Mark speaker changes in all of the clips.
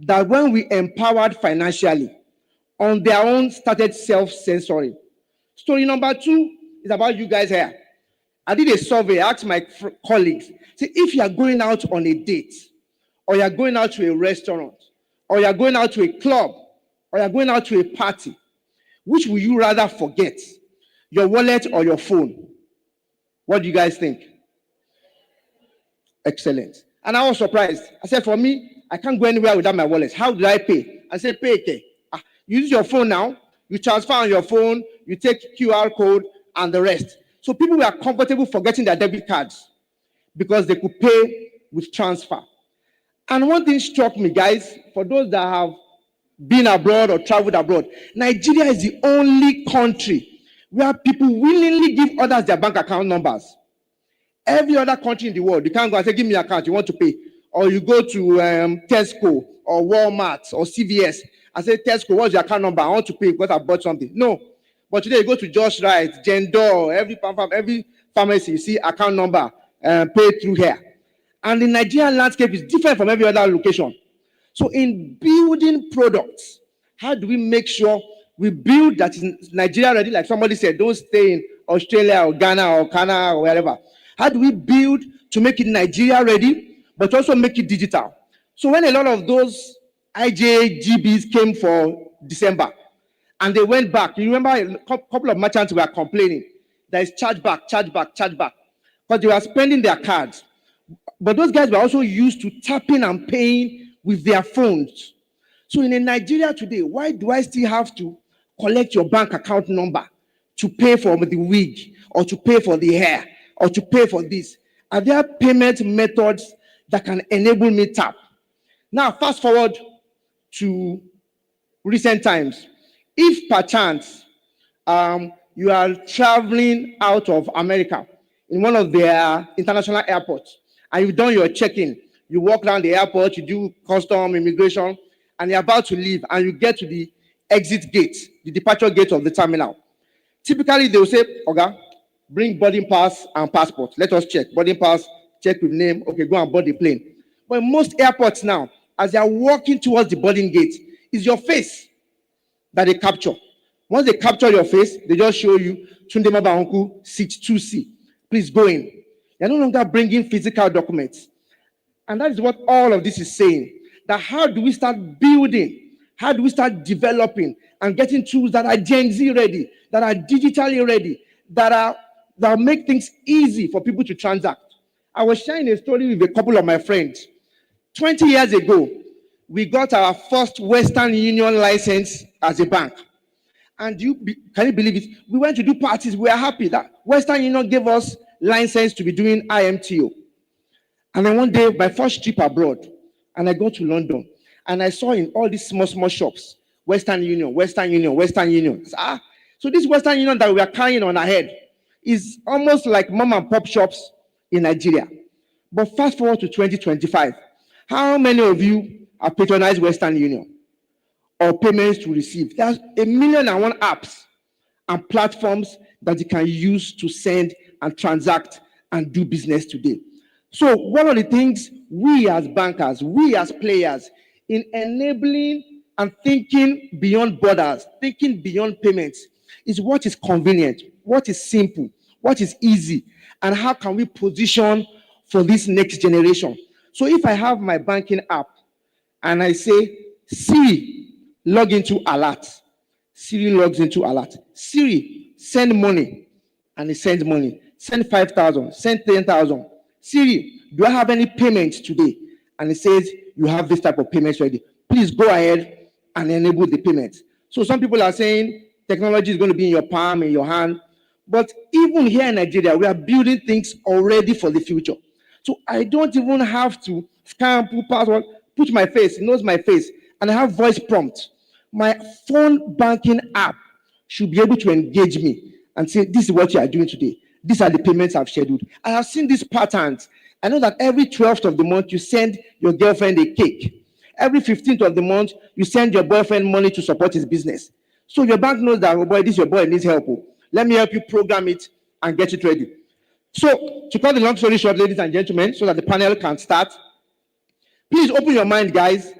Speaker 1: that when we empowered financially, on their own started self-censoring. Story number 2 is about you guys here. I did a survey, I asked my colleagues, say, if you are going out on a date, or you are going out to a restaurant, or you are going out to a club, or you are going out to a party, which will you rather forget, your wallet or your phone? What do you guys think? Excellent. And I was surprised. I said, for me, I can't go anywhere without my wallet. How did I pay? I said, pay, okay. You use your phone now, you transfer on your phone, you take QR code and the rest. So people were comfortable forgetting their debit cards because they could pay with transfer. And one thing struck me, guys, for those that have been abroad or traveled abroad, Nigeria is the only country where people willingly give others their bank account numbers. Every other country in the world, you can't go and say, give me your account, you want to pay. Or you go to Tesco or Walmart or CVS and say, Tesco, what's your account number? I want to pay because I bought something. No. But today you go to Just Right, Jendor, every pharmacy, you see account number, paid through here. And the Nigerian landscape is different from every other location. So in building products, how do we make sure we build that is Nigeria ready? Like somebody said, don't stay in Australia or Ghana or Canada or wherever. How do we build to make it Nigeria ready, but also make it digital? So when a lot of those IJGBs came for December, and they went back, you remember a couple of merchants were complaining. There is chargeback, because they were spending their cards. But those guys were also used to tapping and paying with their phones. So in Nigeria today, why do I still have to collect your bank account number to pay for the wig, or to pay for the hair, or to pay for this? Are there payment methods that can enable me tap? Now, fast forward to recent times. If perchance you are traveling out of America in one of their international airports, and you've done your check-in, you walk around the airport, you do custom, immigration, and you're about to leave, and you get to the exit gate, the departure gate of the terminal. Typically, they will say, okay, bring boarding pass and passport. Let us check. Boarding pass, check with name. Okay, go and board the plane. But in most airports now, as they are walking towards the boarding gate, it's your face that they capture. Once they capture your face, they just show you, Tunde Mabanku, seat 2C. Please go in. They're no longer bringing physical documents. And that is what all of this is saying. That how do we start building? How do we start developing and getting tools that are Gen Z ready, that are digitally ready, that make things easy for people to transact? I was sharing a story with a couple of my friends. 20 years ago, we got our first Western Union license as a bank. And can you believe it? We went to do parties. We are happy that Western Union gave us license to be doing IMTO. And then one day, my first trip abroad, and I go to London, and I saw in all these small shops, Western Union. So this Western Union that we are carrying on our head is almost like mom and pop shops in Nigeria. But fast forward to 2025. How many of you have patronized Western Union or payments to receive? There's 1,000,001 apps and platforms that you can use to send and transact and do business today. So one of the things we as bankers, we as players, in enabling and thinking beyond borders, thinking beyond payments, is what is convenient, what is simple, what is easy, and how can we position for this next generation. So if I have my banking app and I say, Siri, log into ALAT. Siri logs into ALAT. Siri, send money. And it sends money. Send 5,000, send 10,000. Siri, do I have any payments today? And it says, you have this type of payments ready. Please go ahead and enable the payments. So some people are saying technology is going to be in your palm, in your hand. But even here in Nigeria, we are building things already for the future. So I don't even have to scan, put password, put my face, it knows my face, and I have voice prompt. My phone banking app should be able to engage me and say, this is what you are doing today. These are the payments I've scheduled. I have seen these patterns. I know that every 12th of the month, you send your girlfriend a cake. Every 15th of the month, you send your boyfriend money to support his business. So your bank knows that, oh boy, this your boy needs help. Let me help you program it and get it ready. So, to cut the long story short, ladies and gentlemen, so that the panel can start, please open your mind, guys,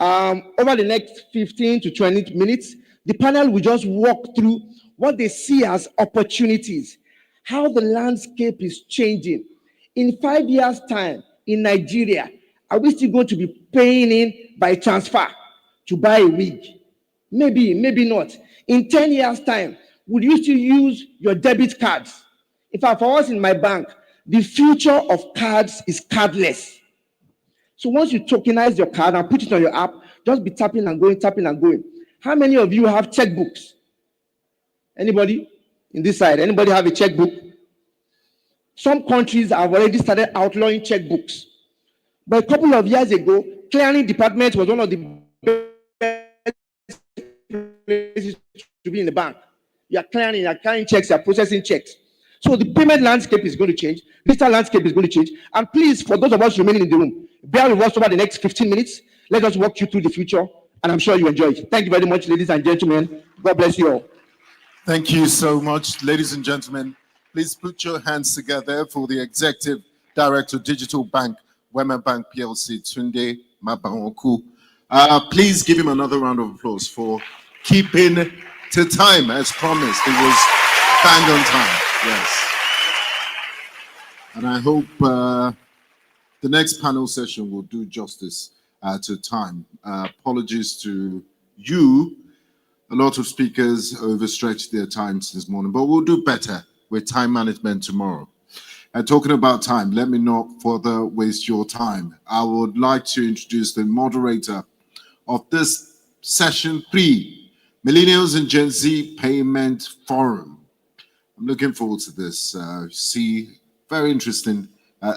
Speaker 1: Over the next 15 to 20 minutes, the panel will just walk through what they see as opportunities, how the landscape is changing. In 5 years' time, in Nigeria, are we still going to be paying in by transfer to buy a wig? Maybe, maybe not. In 10 years' time, would you still use your debit cards? In fact, for us in my bank, the future of cards is cardless. So once you tokenize your card and put it on your app, just be tapping and going, tapping and going. How many of you have checkbooks? Anybody in this side? Anybody have a checkbook? Some countries have already started outlawing checkbooks. But a couple of years ago, clearing department was one of the best places to be in the bank. You're clearing checks, you're processing checks. So the payment landscape is going to change, digital landscape is going to change. And please, for those of us remaining in the room, bear with us over the next 15 minutes. Let us walk you through the future, and I'm sure you enjoy it. Thank you very much, ladies and gentlemen. God bless you all.
Speaker 2: Thank you so much, ladies and gentlemen. Please put your hands together for the Executive Director, Digital Bank, Wema Bank PLC, 𝗠𝗶𝗹𝗶𝗹𝗀. Please give him another round of applause for keeping to time as promised. It was bang on time, yes. And I hope the next panel session will do justice to time. Apologies to you. A lot of speakers overstretched their times this morning, but we'll do better with time management tomorrow. And talking about time, let me not further waste your time. I would like to introduce the moderator of this session 3, Millennials and Gen Z Payment Forum. I'm looking forward to this. See, very interesting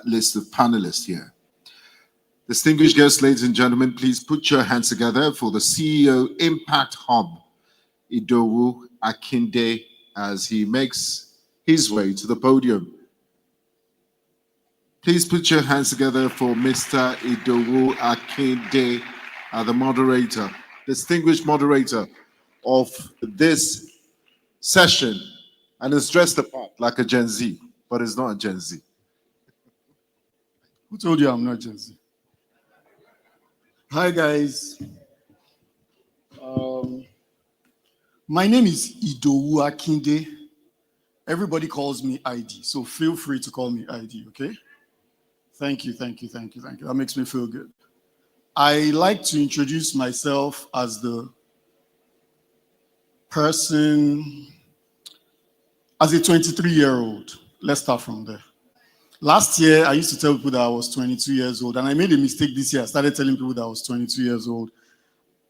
Speaker 2: list of panelists here. Distinguished guests, ladies and gentlemen, please put your hands together for the CEO Impact Hub, Idowu Akinde, as he makes his way to the podium. Please put your hands together for Mr. Idowu Akinde, the moderator, distinguished moderator of this session, and is dressed apart like a Gen Z, but it's not a Gen Z.
Speaker 3: Who told you I'm not Gen Z? Hi, guys. My name is Idowu Akinde. Everybody calls me ID, so feel free to call me ID, okay? Thank you, thank you, thank you, thank you. That makes me feel good. I like to introduce myself as the person, as a 23-year-old. Let's start from there. Last year, I used to tell people that I was 22 years old, and I made a mistake this year. I started telling people that I was 22 years old.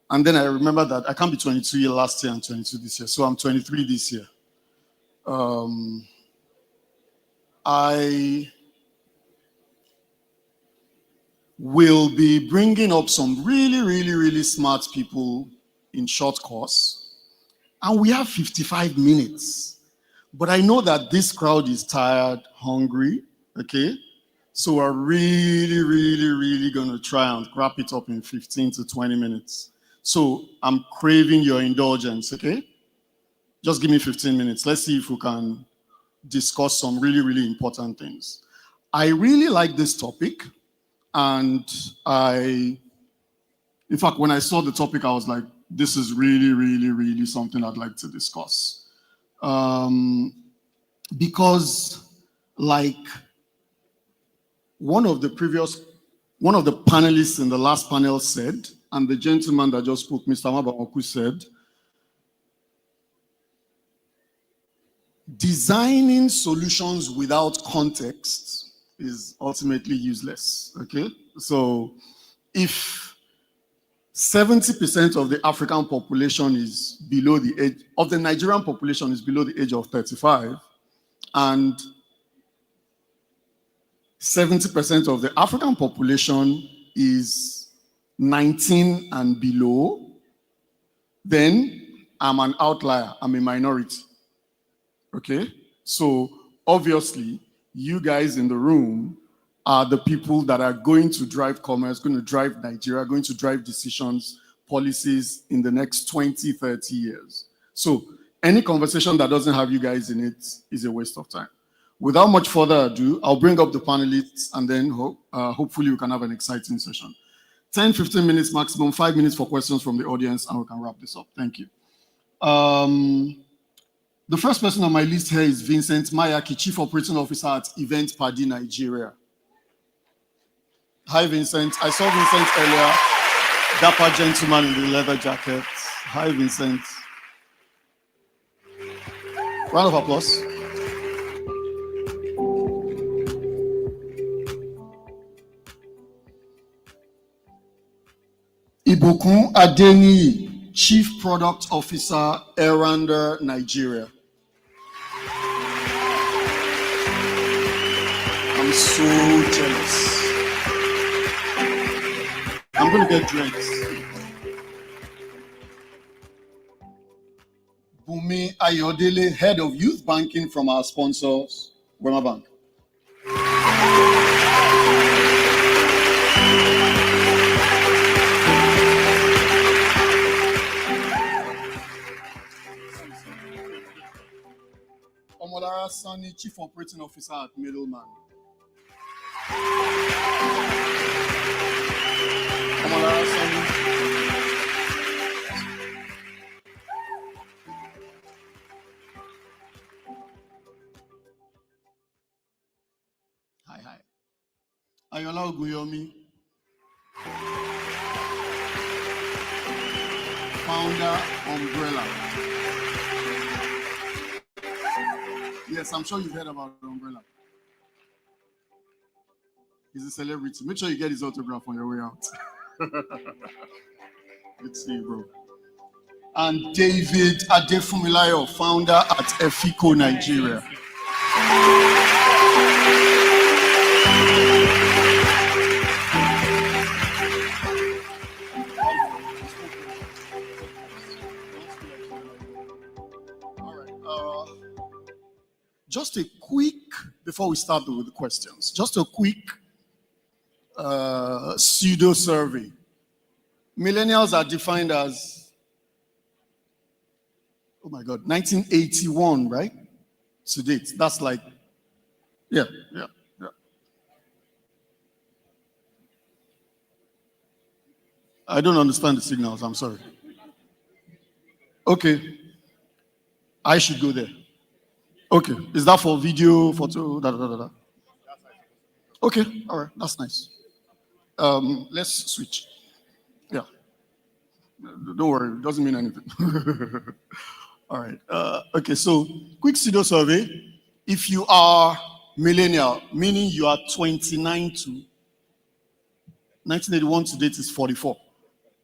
Speaker 3: And then I remember that I can't be 22 years last year and 22 this year, so I'm 23 this year. I will be bringing up some really smart people in short course, and we have 55 minutes. But I know that this crowd is tired, hungry, okay? So we're really gonna try and wrap it up in 15 to 20 minutes. So I'm craving your indulgence, okay? Just give me 15 minutes. Let's see if we can discuss some really important things. I really like this topic, and in fact, when I saw the topic, I was like, this is really something I'd like to discuss. Because like one of the panelists in the last panel said, and the gentleman that just spoke, Mr. 𝗠𝗶𝗹𝗶𝗋, said, designing solutions without context is ultimately useless, okay? So if 70% of the African population is below the age, of the Nigerian population is below the age of 35, and 70% of the African population is 19 and below, then I'm an outlier, I'm a minority. Okay? So obviously, you guys in the room are the people that are going to drive commerce, going to drive Nigeria, going to drive decisions, policies in the next 20, 30 years. So any conversation that doesn't have you guys in it is a waste of time. Without much further ado, I'll bring up the panelists, and then hopefully we can have an exciting session. 10, 15 minutes maximum, 5 minutes for questions from the audience, and we can wrap this up. Thank you. The first person on my list here is Vincent Mayaki, Chief Operating Officer at Eventpadi, Nigeria. Hi, Vincent. I saw Vincent earlier. Dapper gentleman in the leather jacket. Hi, Vincent. Round of applause. Ibukun Adeniyi, Chief Product Officer, Errandir, Nigeria. I'm so jealous. I'm going to get dreads. Bumi Ayodele, Head of Youth Banking from our sponsors, Wema Bank. Omolara Sanni, Chief Operating Officer at MiddleMan. Omolara Sanni. Hi. Ayoola Ogunyomi, founder, Umbrella. Yes, I'm sure you've heard about Umbrella. He's a celebrity. Make sure you get his autograph on your way out. Good to see you, bro. And David Adefunmilayo, founder at EFICO, Nigeria. Just a quick, before we start with the questions, just a quick pseudo survey. Millennials are defined as, oh my God, 1981, right? To date. That's like, yeah. I don't understand the signals, I'm sorry. Okay. I should go there. Okay, is that for video, photo, Okay, all right, that's nice. Let's switch. Yeah. Don't worry, it doesn't mean anything. All right, okay, so quick pseudo survey. If you are millennial, meaning you are 29 to 1981 to date is 44.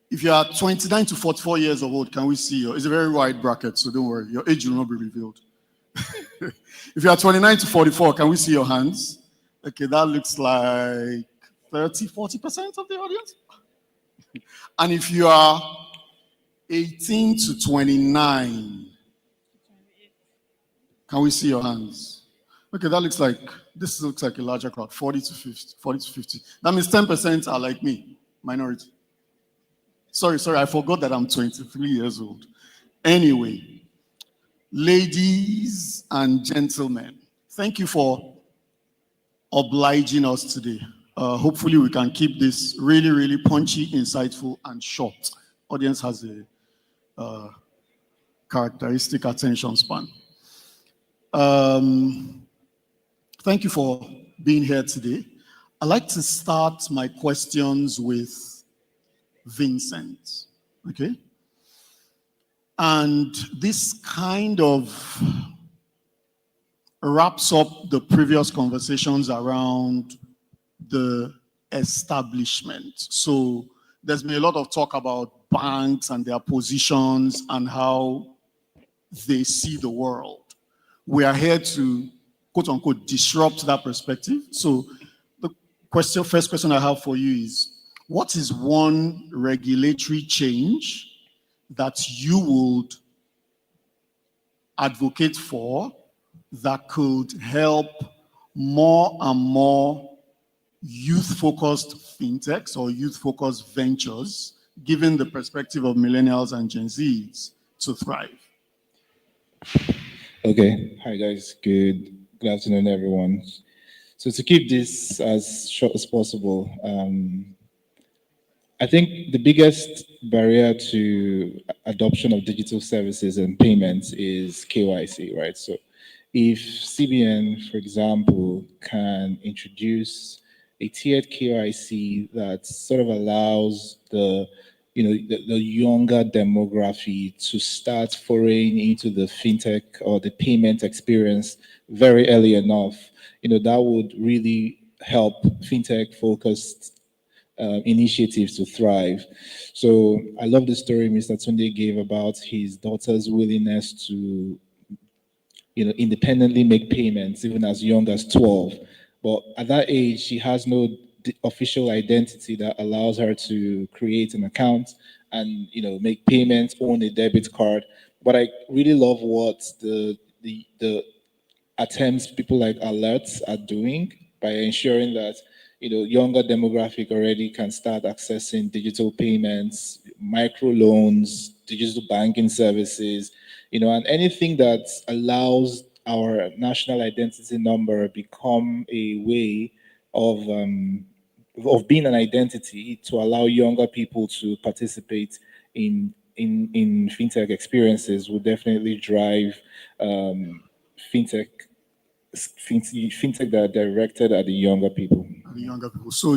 Speaker 3: If you are 29 to 44 years old, can we see it's a very wide bracket, so don't worry, your age will not be revealed. If you are 29 to 44, can we see your hands? Okay, that looks like 30-40% of the audience. And if you are 18 to 29, can we see your hands? Okay, that looks like, this looks like a larger crowd, 40 to 50. That means 10% are like me, minority. Sorry, I forgot that I'm 23 years old. Anyway, ladies and gentlemen, thank you for obliging us today. Hopefully we can keep this really, really punchy, insightful, and short. Audience has a characteristic attention span. Thank you for being here today. I'd like to start my questions with Vincent, okay? And this kind of wraps up the previous conversations around the establishment. So there's been a lot of talk about banks and their positions and how they see the world. We are here to, quote unquote, disrupt that perspective. So the first question I have for you is, what is one regulatory change that you would advocate for that could help more and more youth-focused fintechs or youth-focused ventures, given the perspective of millennials and Gen Zs, to thrive?
Speaker 4: Okay. Hi, guys. Good afternoon, everyone. So to keep this as short as possible, I think the biggest barrier to adoption of digital services and payments is KYC, right? So if CBN, for example, can introduce a tiered KYC that sort of allows the younger demography to start foraying into the fintech or the payment experience very early enough, that would really help fintech focused initiatives to thrive. So I love the story Mr. Tunde gave about his daughter's willingness to, independently make payments even as young as 12. But at that age, she has no official identity that allows her to create an account and, make payments, own a debit card. But I really love what the attempts people like ALAT are doing by ensuring that younger demographic already can start accessing digital payments, micro loans, digital banking services, and anything that allows our national identity number become a way of being an identity to allow younger people to participate in fintech experiences will definitely drive fintech that are directed at the younger people.
Speaker 3: The younger people. So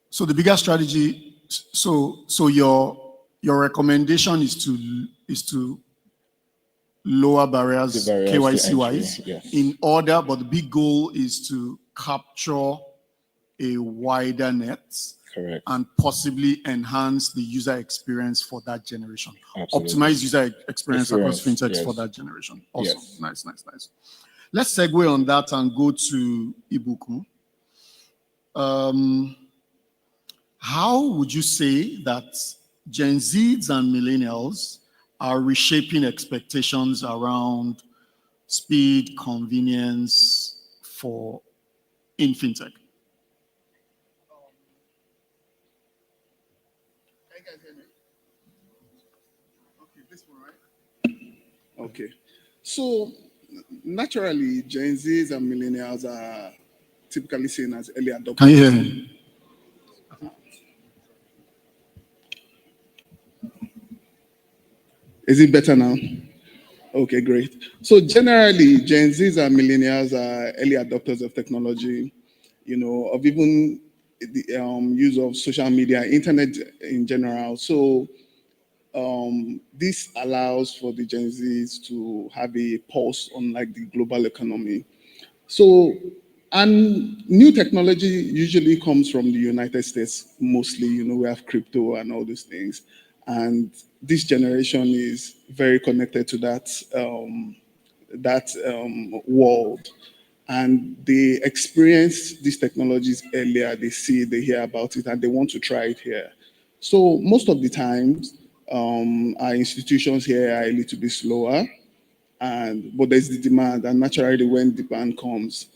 Speaker 3: so the bigger strategy, so your recommendation is to lower barriers,
Speaker 4: The barriers
Speaker 3: KYC
Speaker 4: to
Speaker 3: wise,
Speaker 4: entry, yes.
Speaker 3: in order, but the big goal is to capture a wider net.
Speaker 4: Correct.
Speaker 3: And possibly enhance the user experience for that generation.
Speaker 4: Absolutely.
Speaker 3: Optimize user experience across fintechs
Speaker 4: yes.
Speaker 3: for that generation. Awesome.
Speaker 4: Yes.
Speaker 3: Nice. Let's segue on that and go to Ibukun. How would you say that Gen Zs and millennials are reshaping expectations around speed, convenience in fintech?
Speaker 5: Okay. So naturally, Gen Zs and millennials are typically seen as early adopters.
Speaker 3: Can you hear me?
Speaker 5: Is it better now? Okay, great. So generally, Gen Zs and millennials are early adopters of technology, of even the use of social media, internet in general. So this allows for the Gen Zs to have a pulse on like the global economy. So, and new technology usually comes from the United States mostly. We have crypto and all these things, and this generation is very connected to that world, and they experience these technologies earlier. They see, they hear about it, and they want to try it here. So most of the times, our institutions here are a little bit slower, but there's the demand, and naturally when demand comes,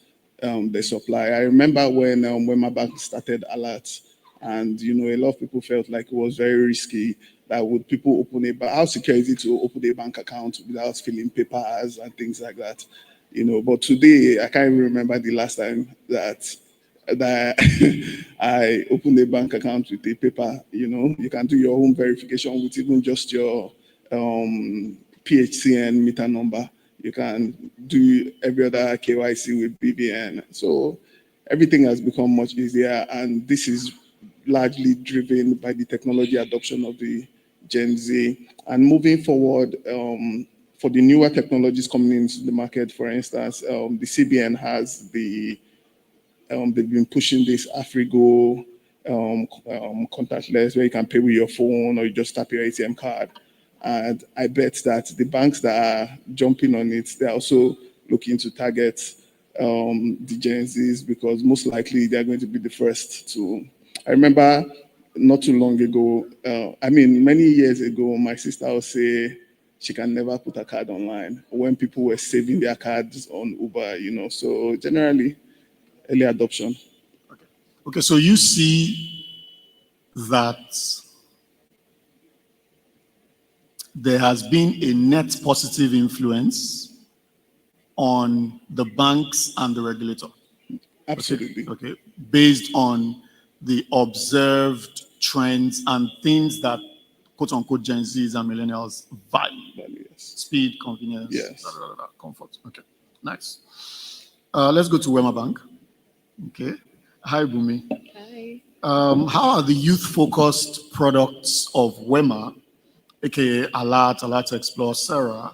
Speaker 5: the supply. I remember when Wema Bank started ALAT, and a lot of people felt like it was very risky. That would people open how secure is it to open a bank account without filling papers and things like that? But today I can't even remember the last time that I opened a bank account with a paper. You can do your own verification with even just your PHCN meter number. You can do every other KYC with BVN. So everything has become much easier, and this is largely driven by the technology adoption of the Gen Z. And moving forward, for the newer technologies coming into the market, for instance, the CBN has they've been pushing this Afrigo contactless, where you can pay with your phone or you just tap your ATM card. And I bet that the banks that are jumping on it, they're also looking to target the Gen Zs, because most likely they're going to be the first to. I remember not too long ago, many years ago, my sister would say she can never put a card online when people were saving their cards on Uber, So generally, early adoption.
Speaker 3: Okay, so you see that there has been a net positive influence on the banks and the regulator.
Speaker 5: Absolutely.
Speaker 3: Okay, based on the observed trends and things that quote unquote Gen Zs and millennials value.
Speaker 5: Yes.
Speaker 3: Speed, convenience,
Speaker 5: Yes.
Speaker 3: comfort. Okay, nice. Let's go to Wema Bank. Okay. Hi, Bumi.
Speaker 6: Hi.
Speaker 3: How are the youth-focused products of Wema, aka ALAT Explore, SARA,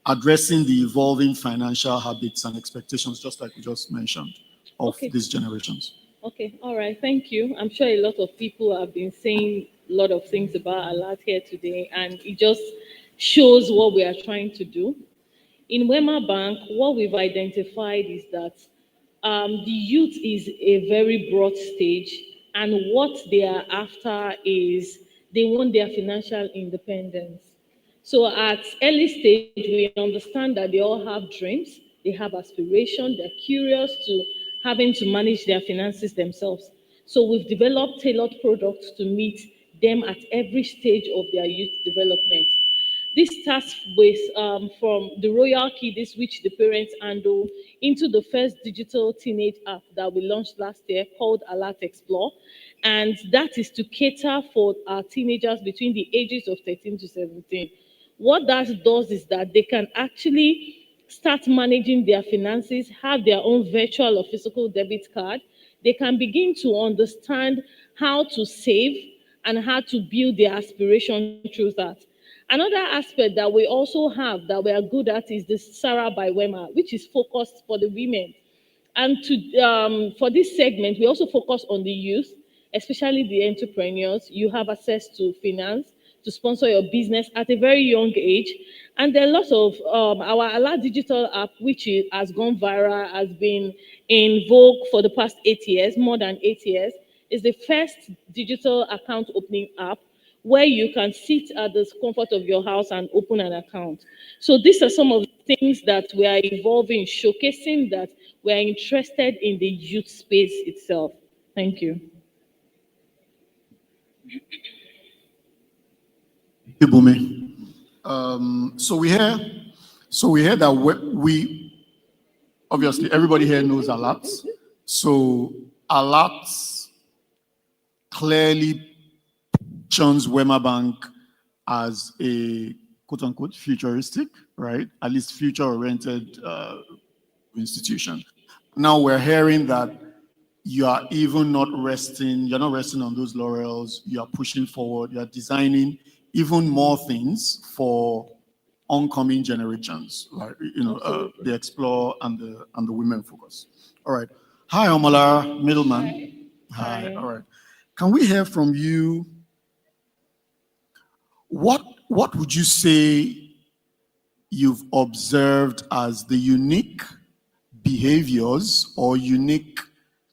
Speaker 3: addressing the evolving financial habits and expectations, just like we just mentioned, of these generations?
Speaker 6: Okay, all right, thank you. I'm sure a lot of people have been saying a lot of things about ALAT here today, and it just shows what we are trying to do. In Wema Bank, what we've identified is that the youth is a very broad stage, and what they are after is they want their financial independence. So at early stage, we understand that they all have dreams, they have aspirations, they're curious to having to manage their finances themselves. So we've developed tailored products to meet them at every stage of their youth development. This starts with from the royal kiddies, which the parents handle, into the first digital teenage app that we launched last year called ALAT Explore. And that is to cater for our teenagers between the ages of 13 to 17. What that does is that they can actually start managing their finances, have their own virtual or physical debit card. They can begin to understand how to save and how to build their aspiration through that. Another aspect that we also have that we are good at is the SARA by Wema, which is focused for the women. And for this segment, we also focus on the youth, especially the entrepreneurs. You have access to finance to sponsor your business at a very young age. And there are lots of our ALAT digital app, which has gone viral, has been in vogue for the past 8 years, more than 8 years, is the first digital account opening app where you can sit at the comfort of your house and open an account. So these are some of the things that we are evolving, showcasing that we are interested in the youth space itself. Thank you.
Speaker 3: Bumi. So we hear that we obviously everybody here knows ALAT. So ALAT clearly positions Wema Bank as a quote unquote futuristic, right? At least future-oriented institution. Now we're hearing that you are even not resting, you're not resting on those laurels, you are pushing forward, you are designing even more things for oncoming generations, like the Explore and the Women Focus. All right. Hi, Omolara, MiddleMan. Hi. All right. Can we hear from you? What would you say you've observed as the unique behaviors or unique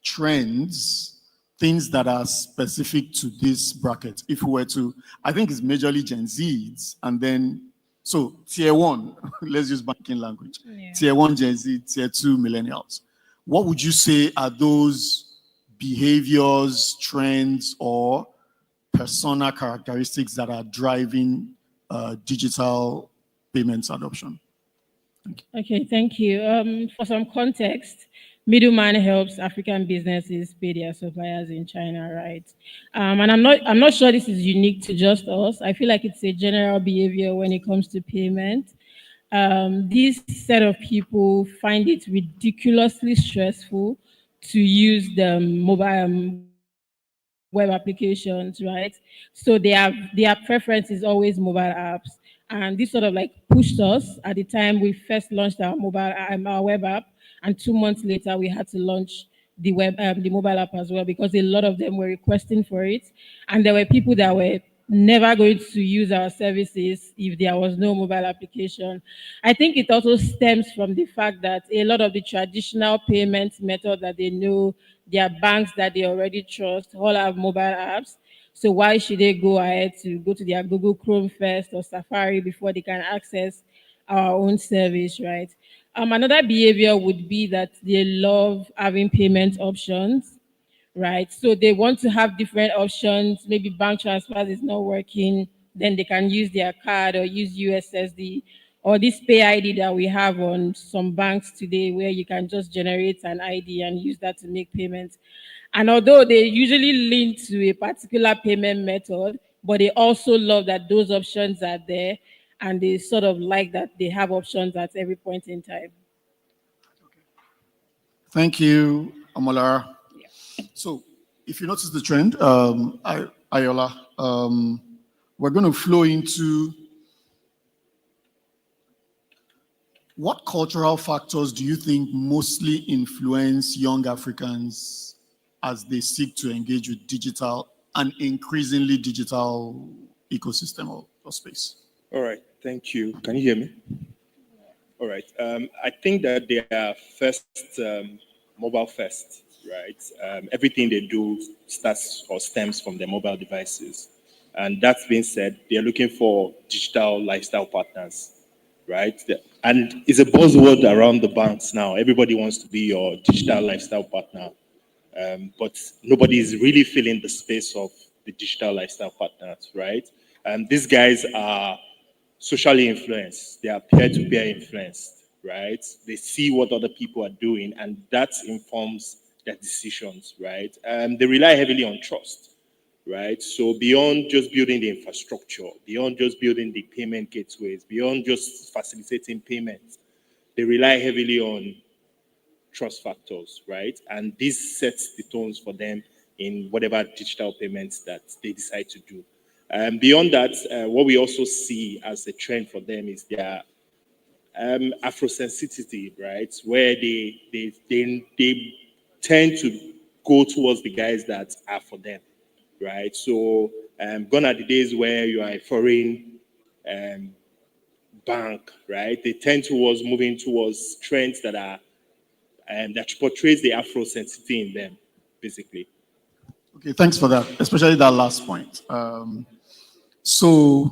Speaker 3: trends, things that are specific to this bracket? If we were to, I think it's majorly Gen Zs, and then, so tier one, let's use banking language. Yeah. Tier one Gen Z, tier two millennials. What would you say are those behaviors, trends, or persona characteristics that are driving digital payments adoption?
Speaker 7: Okay, thank you. For some context, MiddleMan helps African businesses pay their suppliers in China, right? And I'm not sure this is unique to just us. I feel like it's a general behavior when it comes to payment. This set of people find it ridiculously stressful to use the mobile web applications, right? So their preference is always mobile apps. And this sort of like pushed us at the time we first launched our web app, and 2 months later we had to launch the mobile app as well, because a lot of them were requesting for it, and there were people that were never going to use our services if there was no mobile application. I think it also stems from the fact that a lot of the traditional payment method that they know, their banks that they already trust, all have mobile apps. So why should they go ahead to go to their Google Chrome first or Safari before they can access our own service, right? Another behavior would be that they love having payment options, right? So they want to have different options. Maybe bank transfers is not working, then they can use their card or use USSD, or this pay ID that we have on some banks today, where you can just generate an ID and use that to make payments. And although they usually lean to a particular payment method, but they also love that those options are there, and they sort of like that they have options at every point in time.
Speaker 3: Thank you, Omolara. So, if you notice the trend, Ayoola, we're going to flow into what cultural factors do you think mostly influence young Africans as they seek to engage with digital and increasingly digital ecosystem or space?
Speaker 8: All right, thank you. Can you hear me? All right. I think that they are first mobile first, right? Everything they do starts or stems from their mobile devices. And that being said, they're looking for digital lifestyle partners, right? And it's a buzzword around the banks now. Everybody wants to be your digital lifestyle partner. But nobody is really filling the space of the digital lifestyle partners, right? These guys are socially influenced. They are peer-to-peer influenced, right? They see what other people are doing, and that informs their decisions, right? They rely heavily on trust, right? So beyond just building the infrastructure, beyond just building the payment gateways, beyond just facilitating payments, they rely heavily on trust factors, right? And this sets the tones for them in whatever digital payments that they decide to do. Beyond that, what we also see as a trend for them is their Afrosensitivity, right? Where they tend to go towards the guys that are for them, right? So gone are the days where you are a foreign bank, right? They tend towards moving towards trends that are that portrays the Afrosensitivity in them, basically.
Speaker 3: Okay, thanks for that, especially that last point. So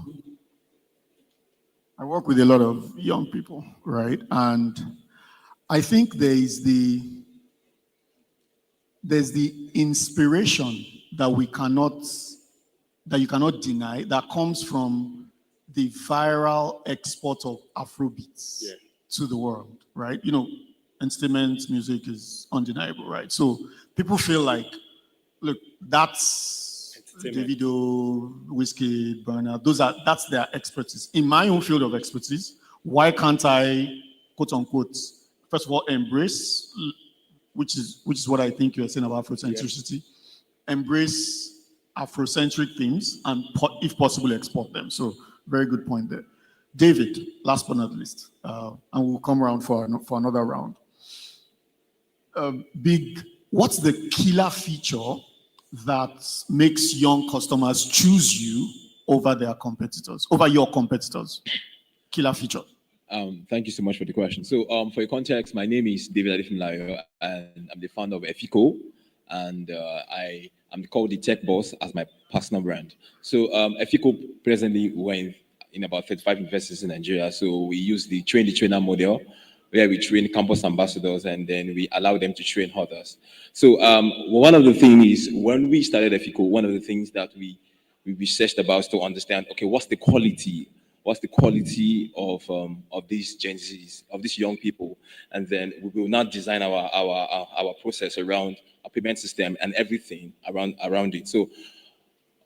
Speaker 3: I work with a lot of young people, right? And I think there's the inspiration that you cannot deny, that comes from the viral export of Afrobeats to the world, right? You know, entertainment music is undeniable, right? So people feel like, look, that's Davido, Whiskey, Burner, that's their expertise. In my own field of expertise, why can't I, quote unquote, first of all, embrace, which is what I think you're saying about Afrocentricity, embrace Afrocentric themes and, if possible, export them. So very good point there. David, last but not least, and we'll come around for another round. What's the killer feature that makes young customers choose you over their competitors, over your competitors? Killer feature.
Speaker 9: Thank you so much for the question. So for your context, my name is David Adefunmilayo, and I'm the founder of EFICO, and I'm called the tech boss as my personal brand. So EFICO presently we're in about 35 universities in Nigeria. So we use the train-the-trainer model, where we train campus ambassadors and then we allow them to train others. So one of the things is, when we started EFICO, one of the things that we researched about is to understand, okay, what's the quality of these Gen Zs, of these young people, and then we will now design our process around our payment system and everything around it. So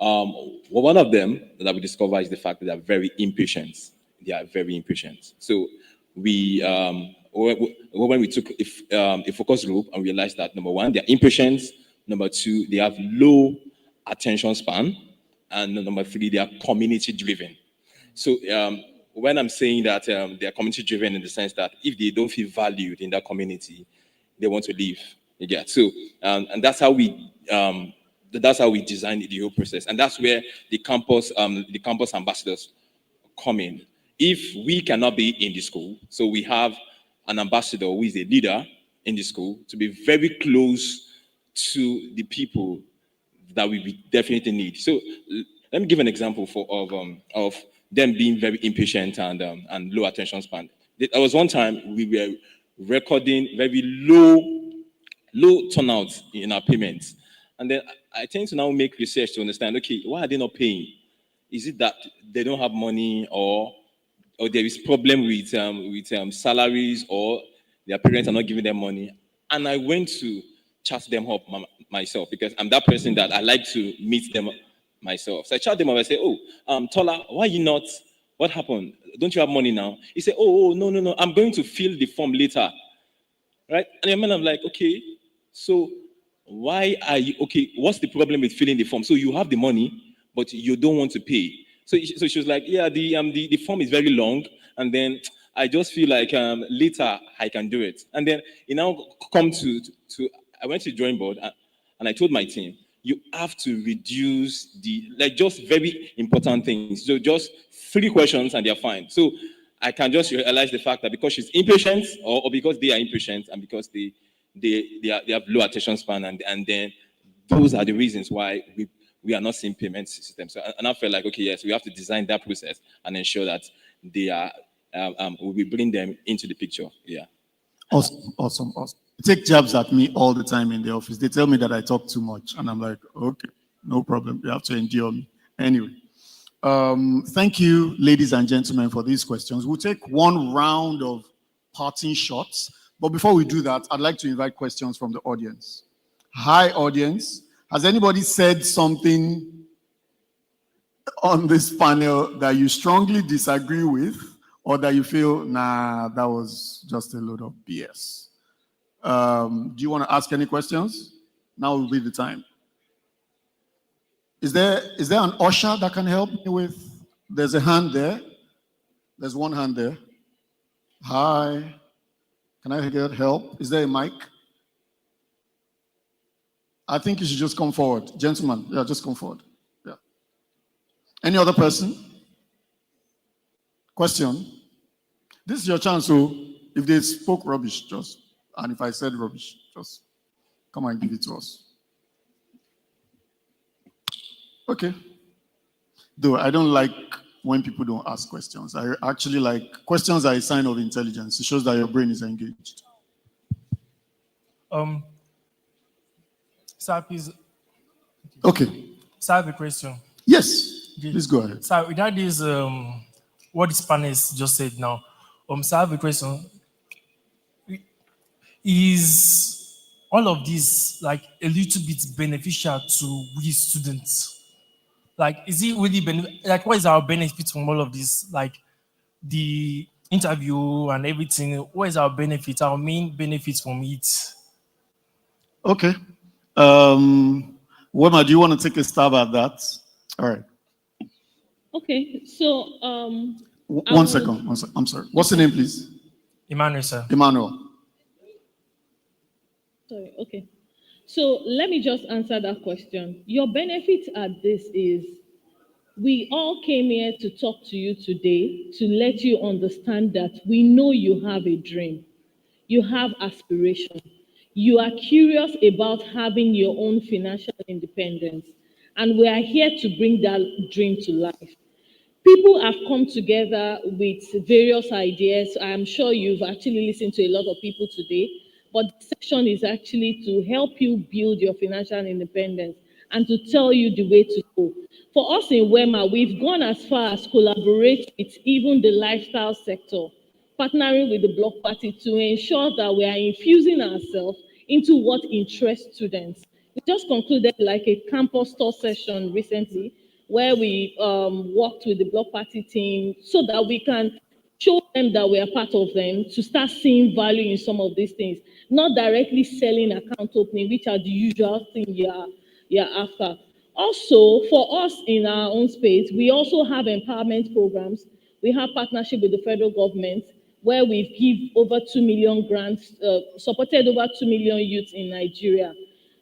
Speaker 9: one of them that we discover is the fact that they are very impatient. They are very impatient. So when we took a focus group and realized that, number one, they're impatient. Number two, they have low attention span. And number three, they are community driven. So when I'm saying that they are community driven in the sense that if they don't feel valued in that community, they want to leave. You get so, and that's how we designed the whole process, and that's where the campus ambassadors come in. If we cannot be in the school, so we have an ambassador who is a leader in the school to be very close to the people that we definitely need. So let me give an example of them being very impatient and low attention span. There was one time we were recording very low turnout in our payments, and then I tend to now make research to understand, okay, why are they not paying? Is it that they don't have money, or there is problem with salaries, or their parents are not giving them money? And I went to chat them up myself, because I'm that person that I like to meet them myself. So I chat them up. I say, oh, Tola, why you not? What happened? Don't you have money now? He said, no. I'm going to fill the form later. Right? And then I'm like, okay, so why are you, okay, what's the problem with filling the form? So you have the money, but you don't want to pay. So she was like, yeah, the form is very long, and then I just feel like later I can do it. And then it now come to I went to the drawing board, and I told my team, you have to reduce just very important things. So just 3 questions and they're fine. So I can just realize the fact that because she's impatient, or because they are impatient, and because they have low attention span, and then those are the reasons why we are not seeing payment systems. So, and I felt like, okay, yes, we have to design that process and ensure that they are we bring them into the picture. Yeah.
Speaker 3: Awesome. They take jabs at me all the time in the office. They tell me that I talk too much, and I'm like, okay, no problem. You have to endure me. Anyway, thank you, ladies and gentlemen, for these questions. We'll take one round of parting shots, but before we do that, I'd like to invite questions from the audience. Hi, audience. Has anybody said something on this panel that you strongly disagree with, or that you feel, nah, that was just a load of BS? Do you want to ask any questions? Now will be the time. Is there an usher that can help me with? There's a hand there. There's one hand there. Hi. Can I get help? Is there a mic? I think you should just come forward. Gentlemen, yeah, just come forward. Yeah. Any other person? Question? This is your chance, so if they spoke rubbish, and if I said rubbish, just come and give it to us. Okay. Though I don't like when people don't ask questions. I actually like questions are a sign of intelligence. It shows that your brain is engaged.
Speaker 10: Sir, please.
Speaker 3: Okay.
Speaker 10: Sir, I have a question.
Speaker 3: Yes. Please go ahead.
Speaker 10: Sir, regarding this, what this panelist just said now, sir, I have a question. Is all of this like a little bit beneficial to we students? Like, is it really like, what is our benefit from all of this? Like the interview and everything, what is our benefit, our main benefits from it?
Speaker 3: Okay. Wema, do you want to take a stab at that? All right.
Speaker 6: Okay, so
Speaker 3: one second. I'm sorry. What's the name, please?
Speaker 10: Emmanuel, sir.
Speaker 3: Emmanuel.
Speaker 6: Sorry, okay. So let me just answer that question. Your benefit at this is we all came here to talk to you today to let you understand that we know you have a dream. You have aspiration. You are curious about having your own financial independence. And we are here to bring that dream to life. People have come together with various ideas. I'm sure you've actually listened to a lot of people today. But the session is actually to help you build your financial independence and to tell you the way to go. For us in Wema, we've gone as far as collaborate with even the lifestyle sector, partnering with the Block Party to ensure that we are infusing ourselves into what interests students. We just concluded like a campus tour session recently where we worked with the Block Party team so that we can show them that we are part of them, to start seeing value in some of these things, not directly selling account opening, which are the usual thing you're after. Also, for us in our own space, we also have empowerment programs. We have partnership with the federal government where we've given over 2 million grants, supported over 2 million youths in Nigeria.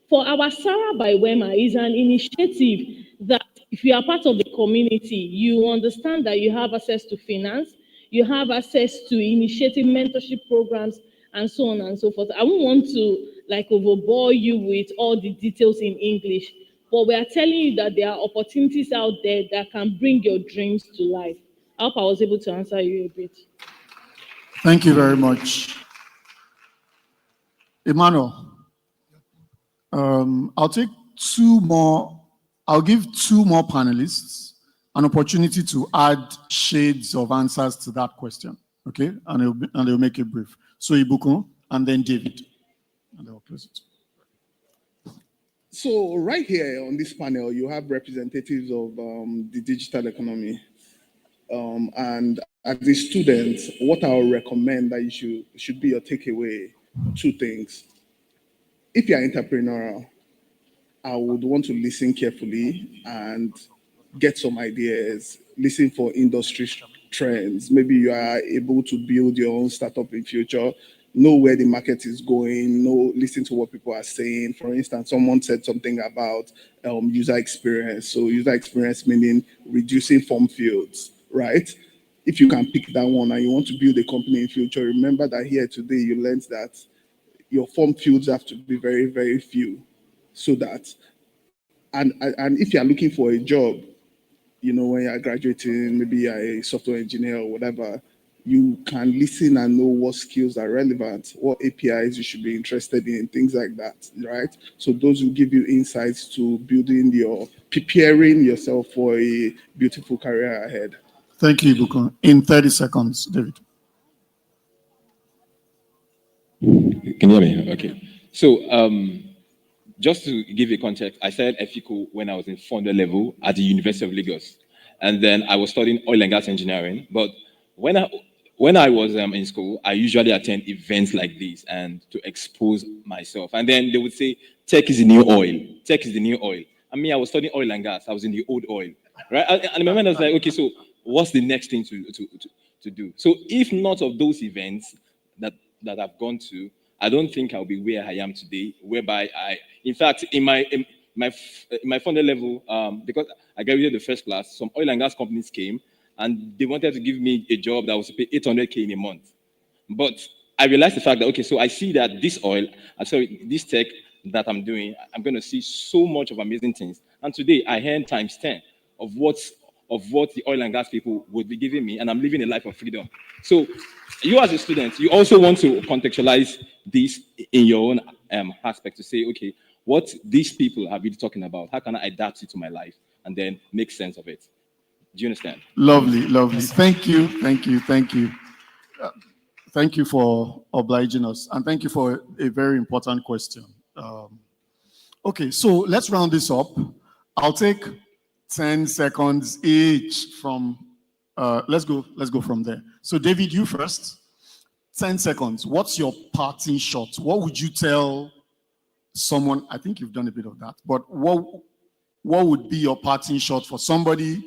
Speaker 6: For our SARA by Wema is an initiative that if you are part of the community, you understand that you have access to finance, you have access to initiative mentorship programs, and so on and so forth. I won't want to overbore you with all the details in English, but we are telling you that there are opportunities out there that can bring your dreams to life. I hope I was able to answer you a bit.
Speaker 3: Thank you very much. Emmanuel, I'll give 2 more panelists an opportunity to add shades of answers to that question, okay? And they'll make it brief. So Ibukun, and then David, and they'll close it.
Speaker 5: So right here on this panel, you have representatives of the digital economy. And as a student, what I would recommend that you should be your takeaway, two things. If you're entrepreneurial, I would want to listen carefully and get some ideas, listen for industry trends. Maybe you are able to build your own startup in future, know where the market is going, listen to what people are saying. For instance, someone said something about user experience. So user experience meaning reducing form fields, right? If you can pick that one and you want to build a company in future, remember that here today you learned that your form fields have to be very, very few, so that, and if you're looking for a job, when you're graduating, maybe you're a software engineer or whatever, you can listen and know what skills are relevant, what APIs you should be interested in, things like that, right? So those will give you insights to preparing yourself for a beautiful career ahead.
Speaker 3: Thank you, Ibukun. In 30 seconds, David.
Speaker 9: Can you hear me? Okay. So, just to give you context, I started EFICO when I was in founder level at the University of Lagos. And then I was studying oil and gas engineering. But when I was in school, I usually attend events like this and to expose myself. And then they would say, tech is the new oil. Tech is the new oil. I mean, I was studying oil and gas. I was in the old oil, right? And my mind was like, okay, so what's the next thing to do? So if not of those events that I've gone to, I don't think I'll be where I am today, whereby in fact, in my founder level, because I graduated the first class, some oil and gas companies came and they wanted to give me a job that was to pay 800K in a month. But I realized the fact that, okay, so I see that this tech that I'm doing, I'm going to see so much of amazing things. And today I earn times 10 of what the oil and gas people would be giving me, and I'm living a life of freedom. So you as a student, you also want to contextualize this in your own aspect to say, okay, what these people are really talking about, how can I adapt it to my life and then make sense of it? Do you understand?
Speaker 3: Lovely, lovely. Thank you. Thank you for obliging us. And thank you for a very important question. Okay, so let's round this up. I'll take 10 seconds each from, let's go from there. So David, you first. 10 seconds. What's your parting shot? What would you tell someone? I think you've done a bit of that, but what would be your parting shot for somebody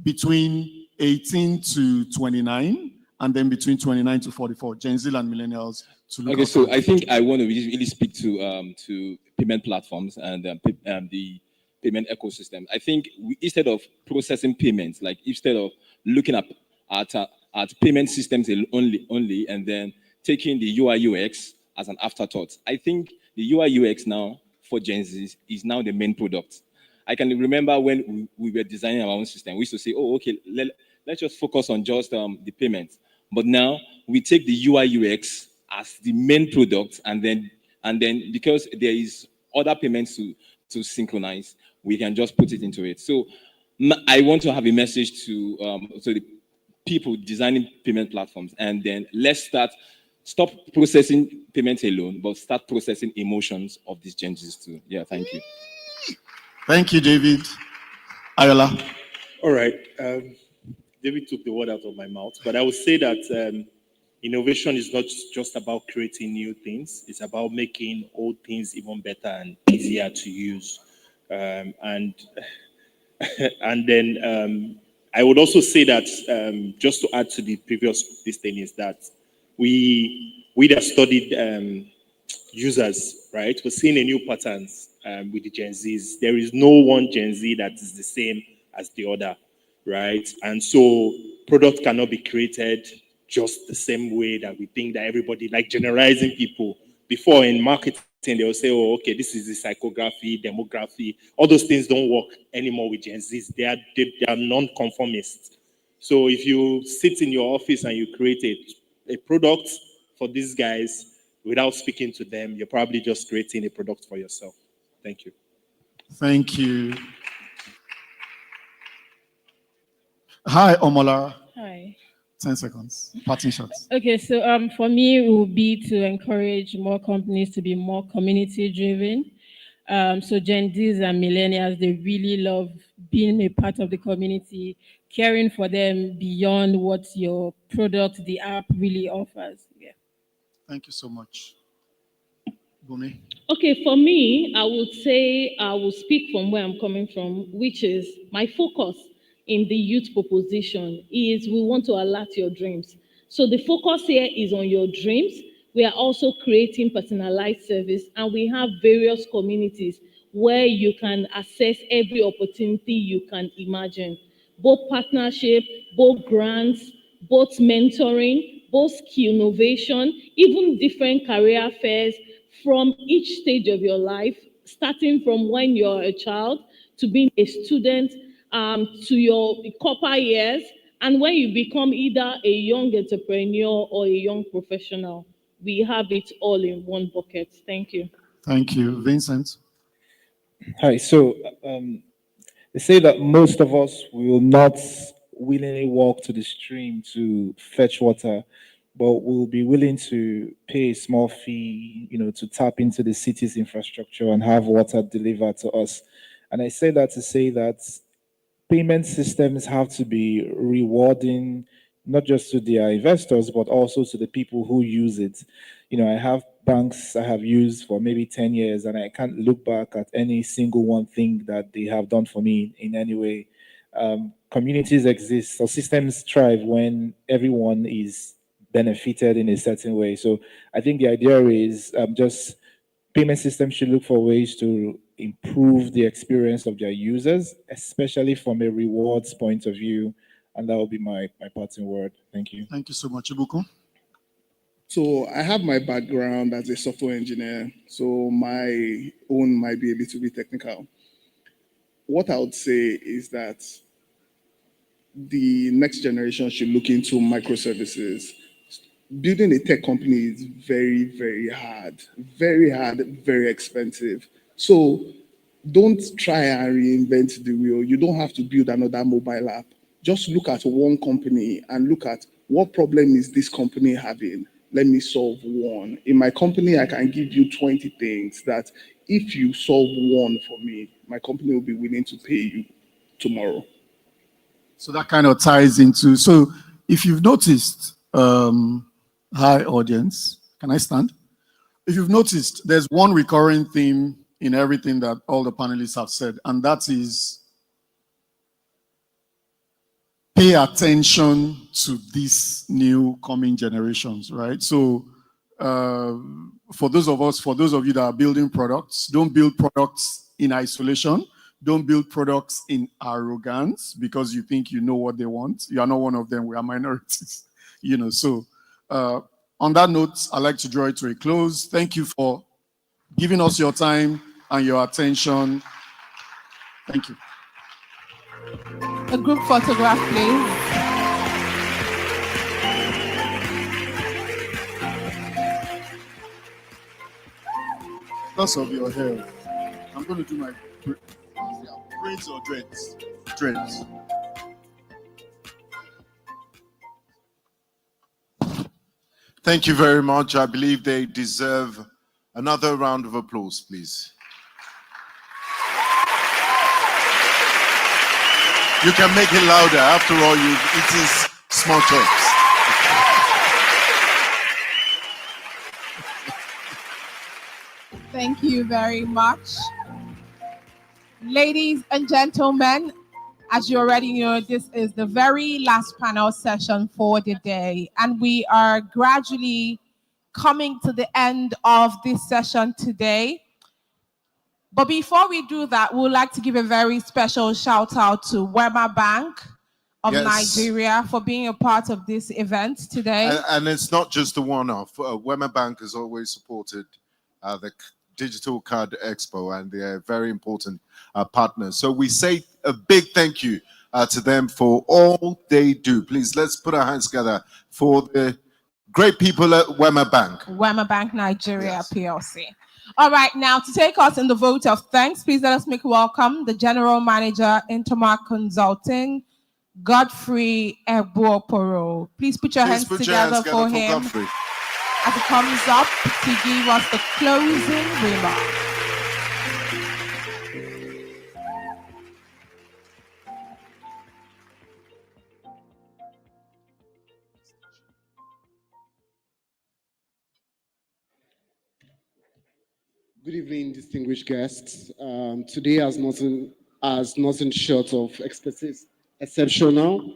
Speaker 3: between 18 to 29 and then between 29 to 44, Gen Z and millennials to look
Speaker 9: Okay, so
Speaker 3: at?
Speaker 9: I think I want to really speak to payment platforms and the payment ecosystem. I think instead of processing payments, like instead of looking at payment systems only and then taking the UI UX as an afterthought, I think the UI UX now for Gen Z is now the main product. I can remember when we were designing our own system, we used to say, oh, okay, let's just focus on just the payments. But now we take the UI UX as the main product, and then because there is other payments to synchronize, we can just put it into it. So I want to have a message to the people designing payment platforms, and then let's stop processing payments alone, but start processing emotions of these Gen Zs too. Yeah, thank you.
Speaker 3: Thank you, David. Ayoola.
Speaker 8: All right. David took the word out of my mouth, but I would say that innovation is not just about creating new things. It's about making old things even better and easier to use. And then I would also say that just to add to the previous thing is that we that studied users, right? We're seeing a new patterns with the Gen Zs. There is no one Gen Z that is the same as the other, right? And so product cannot be created just the same way that we think that everybody, like generalizing people. Before in marketing, they will say, oh, okay, this is the psychography, demography. All those things don't work anymore with Gen Zs. They are non-conformists. So if you sit in your office and you create a product for these guys without speaking to them, you're probably just creating a product for yourself. Thank you.
Speaker 3: Thank you. Hi, Omolara.
Speaker 7: Hi.
Speaker 3: 10 seconds. Parting shots.
Speaker 7: Okay, so for me, it would be to encourage more companies to be more community driven. So Gen Zs and millennials, they really love being a part of the community, caring for them beyond what your product, the app really offers. Yeah.
Speaker 3: Thank you so much. Bumi?
Speaker 6: Okay, for me, I would say I will speak from where I'm coming from, which is my focus in the youth proposition is we want to alert your dreams. So the focus here is on your dreams. We are also creating personalized service, and we have various communities where you can access every opportunity you can imagine, both partnership, both grants, both mentoring, both skill innovation, even different career fairs from each stage of your life, starting from when you're a child to being a student, to your copper years, and when you become either a young entrepreneur or a young professional. We have it all in one bucket. Thank you.
Speaker 3: Thank you. Vincent?
Speaker 4: Hi. So they say that most of us will not willingly walk to the stream to fetch water, but we'll be willing to pay a small fee, to tap into the city's infrastructure and have water delivered to us. And I say that to say that payment systems have to be rewarding, not just to their investors, but also to the people who use it. I have banks I have used for maybe 10 years, and I can't look back at any single one thing that they have done for me in any way. Communities exist, so systems thrive when everyone is benefited in a certain way. So I think the idea is just payment systems should look for ways to improve the experience of their users, especially from a rewards point of view. And that will be my parting word. Thank you.
Speaker 3: Thank you so much. Ibukun?
Speaker 5: So I have my background as a software engineer, so my own might be a little bit technical. What I would say is that the next generation should look into microservices. Building a tech company is very, very hard, very expensive. So don't try and reinvent the wheel. You don't have to build another mobile app. Just look at one company and look at what problem is this company having. Let me solve one. In my company, I can give you 20 things that if you solve one for me, my company will be willing to pay you tomorrow.
Speaker 3: So that kind of ties into, so if you've noticed, hi audience, can I stand? If you've noticed, there's one recurring theme in everything that all the panelists have said, and that is pay attention to these new coming generations, right? So for those of you that are building products, don't build products in isolation. Don't build products in arrogance because you think you know what they want. You are not one of them. We are minorities, So on that note, I'd like to draw it to a close. Thank you for giving us your time and your attention. Thank you.
Speaker 11: A group photograph, please.
Speaker 3: Because of your hair, I'm going to do my braids or dreads. Dreads.
Speaker 2: Thank you very much. I believe they deserve another round of applause, please. You can make it louder. After all, you've eaten small chops.
Speaker 11: Thank you very much. Ladies and gentlemen, as you already know, this is the very last panel session for the day, and we are gradually coming to the end of this session today. But before we do that, we would like to give a very special shout out to Wema Bank of Nigeria for being a part of this event today.
Speaker 2: And it's not just a one-off. Wema Bank has always supported the Digital PayExpo, and they're very important partners. So we say a big thank you to them for all they do. Please, let's put our hands together for the great people at Wema Bank.
Speaker 11: Wema Bank Nigeria PLC. All right, now to take us in the vote of thanks, please let us make welcome the General Manager, Intermark Consulting, 𝗠𝗶𝗹𝗶𝗹𝗀. Please put your hands together for him as he comes up to give us the closing remarks.
Speaker 12: Good evening, distinguished guests. Today has nothing short of exceptional.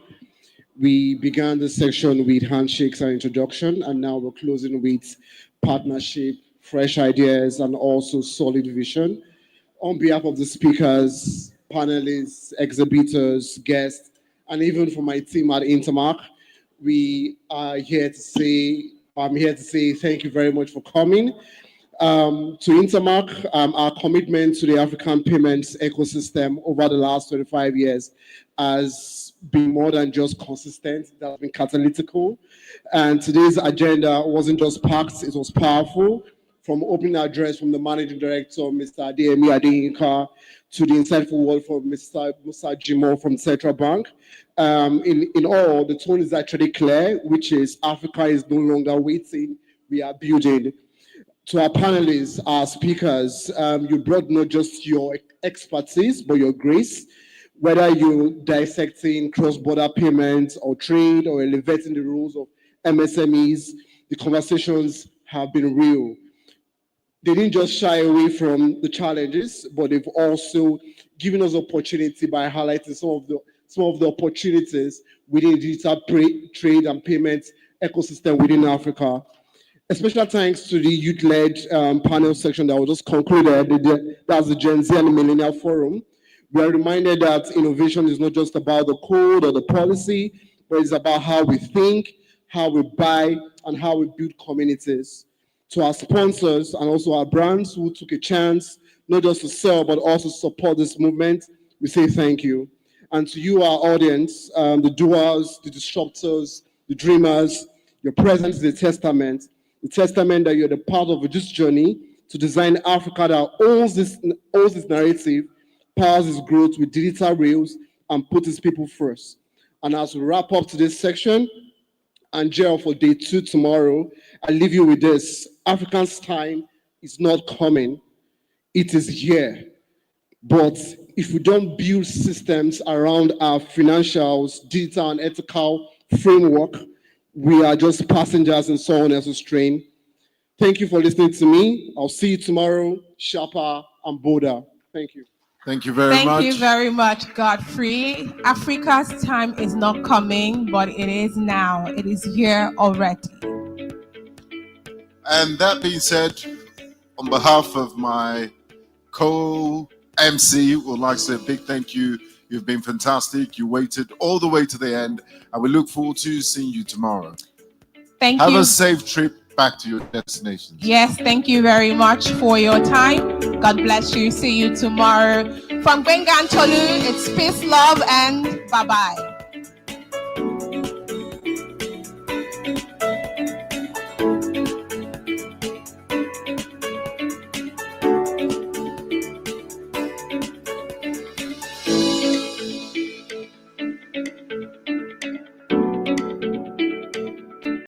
Speaker 12: We began the section with handshakes and introduction, and now we're closing with partnership, fresh ideas, and also solid vision. On behalf of the speakers, panelists, exhibitors, guests, and even for my team at Intermark, I'm here to say thank you very much for coming. To Intermark, our commitment to the African payments ecosystem over the last 25 years has been more than just consistent, it has been catalytical. And today's agenda wasn't just packed, it was powerful. From opening address from the managing director, Mr. Adeniyi, to the insightful word from Mr. Musa Jimo from Central Bank. In all, the tone is actually clear, which is Africa is no longer waiting, we are building. To our panelists, our speakers, you brought not just your expertise, but your grace, whether you're dissecting cross-border payments or trade or elevating the rules of MSMEs, the conversations have been real. They didn't just shy away from the challenges, but they've also given us opportunity by highlighting some of the opportunities within the digital trade and payments ecosystem within Africa. A special thanks to the youth-led panel section that was just concluded. That's the Gen Z and the Millennial Forum. We are reminded that innovation is not just about the code or the policy, but it's about how we think, how we buy, and how we build communities. To our sponsors and also our brands who took a chance, not just to sell, but also support this movement, we say thank you. And to you, our audience, the doers, the disruptors, the dreamers, your presence is a testament that you're the part of this journey to design Africa that owns this narrative, powers its growth with digital rails, and puts its people first. And as we wrap up today's section, and jail for day 2 tomorrow, I leave you with this. Africa's time is not coming, it is here. But if we don't build systems around our financials, digital and ethical framework, we are just passengers in someone else's train. Thank you for listening to me. I'll see you tomorrow, sharper and bolder. Thank you.
Speaker 2: Thank you very much.
Speaker 11: Thank you very much, Godfrey. Africa's time is not coming, but it is now. It is here already.
Speaker 2: And that being said, on behalf of my co-MC, would like to say a big thank you. You've been fantastic. You waited all the way to the end, and we look forward to seeing you tomorrow.
Speaker 11: Thank you.
Speaker 2: Have a safe trip back to your destination.
Speaker 11: Yes, thank you very much for your time. God bless you. See you tomorrow. From Gbenga and Tolu, it's peace, love, and bye-bye.